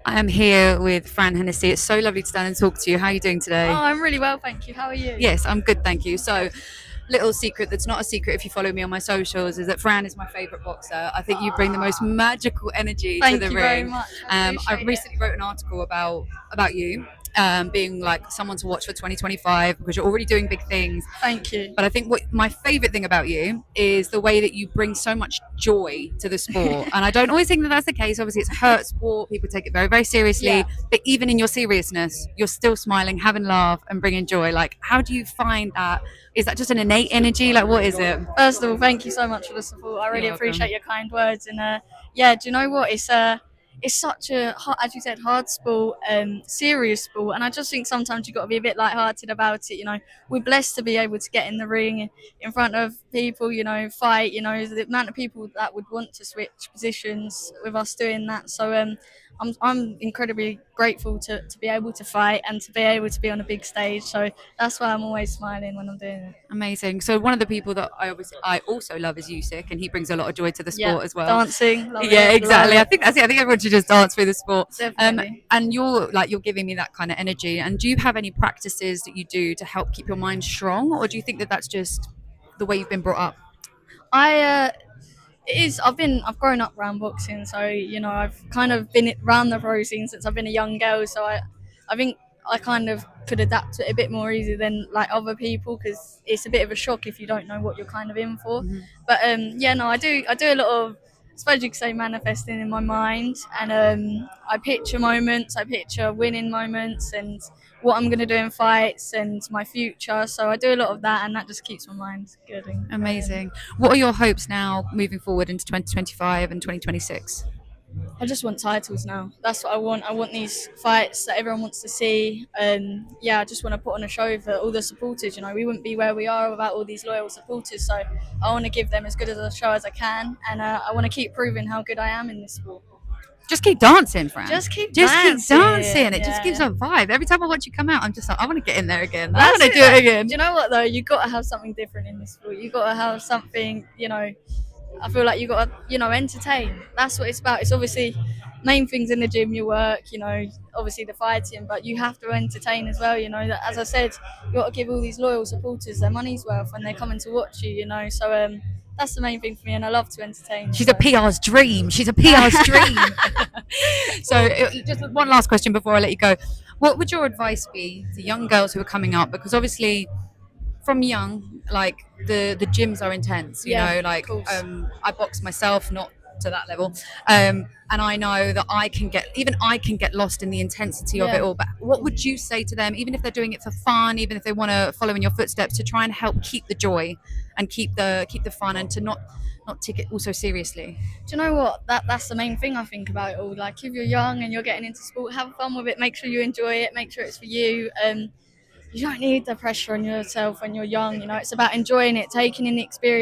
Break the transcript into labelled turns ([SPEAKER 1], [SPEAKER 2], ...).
[SPEAKER 1] I am here with Fran Hennessy. It's so lovely to stand and talk to you. How are you doing
[SPEAKER 2] Oh,
[SPEAKER 1] today?
[SPEAKER 2] I'm really well, thank you. How are you?
[SPEAKER 1] Yes, I'm good, thank you. So, little secret that's not a secret if you follow me on my socials is that Fran is my favourite boxer. I think you bring the most magical energy to
[SPEAKER 2] Thank
[SPEAKER 1] the
[SPEAKER 2] you very
[SPEAKER 1] ring.
[SPEAKER 2] much. I
[SPEAKER 1] I
[SPEAKER 2] appreciate it.
[SPEAKER 1] recently wrote an article about you being like someone to watch for 2025 because you're already doing big things.
[SPEAKER 2] Thank you.
[SPEAKER 1] But I think what my favorite thing about you is the way that you bring so much joy to the sport. And I don't always think that that's the case. Obviously, it's a hurt sport. People take it very, very seriously.
[SPEAKER 2] Yeah.
[SPEAKER 1] But even in your seriousness, you're still smiling, having laugh, and bringing joy. Like, how do you find that? Is that just an innate energy? Like, what is it?
[SPEAKER 2] First of all, thank you so much for the support. I
[SPEAKER 1] You're
[SPEAKER 2] really
[SPEAKER 1] welcome.
[SPEAKER 2] appreciate your kind words. And yeah, do you know what? It's such a as you said, hard sport, serious sport, and I just think sometimes you've got to be a bit light-hearted about it. We're blessed to be able to get in the ring in front of people. Fight. The amount of people that would want to switch positions with us doing that. So I'm incredibly grateful to be able to fight and to be able to be on a big stage. So that's why I'm always smiling when I'm doing it.
[SPEAKER 1] Amazing. So one of the people that I also love is Usyk, and he brings a lot of joy to the
[SPEAKER 2] Yeah,
[SPEAKER 1] sport as well.
[SPEAKER 2] dancing, love
[SPEAKER 1] Yeah,
[SPEAKER 2] it, love
[SPEAKER 1] exactly. I
[SPEAKER 2] it,
[SPEAKER 1] think that's it. I think everyone should just dance through the sport.
[SPEAKER 2] definitely.
[SPEAKER 1] And you're giving me that kind of energy. And do you have any practices that you do to help keep your mind strong, or do you think that that's just the way you've been brought up?
[SPEAKER 2] I it is. I've grown up around boxing, so I've kind of been around the pro scene since I've been a young girl. So I think I kind of could adapt to it a bit more easy than like other people because it's a bit of a shock if you don't know what you're kind of in for.
[SPEAKER 1] Mhm.
[SPEAKER 2] But yeah, no, I do a lot of. I suppose you could say manifesting in my mind, and I picture moments, I picture winning moments, and what I'm going to do in fights and my future. So I do a lot of that, and that just keeps my mind good and going.
[SPEAKER 1] Amazing. What are your hopes now moving forward into 2025 and 2026?
[SPEAKER 2] I just want titles now. That's what I want. I want these fights that everyone wants to see. Yeah, I just want to put on a show for all the supporters. We wouldn't be where we are without all these loyal supporters. So I want to give them as good as a show as I can, and I want to keep proving how good I am in this sport.
[SPEAKER 1] Just keep dancing, Fran.
[SPEAKER 2] Just keep
[SPEAKER 1] Just keep
[SPEAKER 2] dancing.
[SPEAKER 1] dancing. It just gives
[SPEAKER 2] Yeah.
[SPEAKER 1] a vibe. Every time I watch you come out, I'm just like, I want to get in there again. I want
[SPEAKER 2] That's
[SPEAKER 1] to
[SPEAKER 2] it.
[SPEAKER 1] do it again.
[SPEAKER 2] Do you know what though? You got to have something different in this sport. You got to have something. I feel like you got to, entertain. That's what it's about. It's obviously main things in the gym, your work, obviously the fighting, but you have to entertain as well. That as I said, you got to give all these loyal supporters their money's worth when they're coming to watch you. So that's the main thing for me, and I love to entertain.
[SPEAKER 1] She's
[SPEAKER 2] So.
[SPEAKER 1] a PR's dream. She's a PR's dream. Just one last question before I let you go. What would your advice be to young girls who are coming up? Because obviously, from young, like the gyms are intense.
[SPEAKER 2] Yeah, of
[SPEAKER 1] Like
[SPEAKER 2] course.
[SPEAKER 1] I box myself, not to that level, and I know that I can get lost in the intensity of it
[SPEAKER 2] Yeah.
[SPEAKER 1] all. But what would you say to them, even if they're doing it for fun, even if they want to follow in your footsteps, to try and help keep the joy and keep the fun, and to not take it all so seriously?
[SPEAKER 2] Do you know what? That's the main thing I think about it all. Like if you're young and you're getting into sport, have fun with it. Make sure you enjoy it. Make sure it's for you. You don't need the pressure on yourself when you're young. It's about enjoying it, taking in the experience.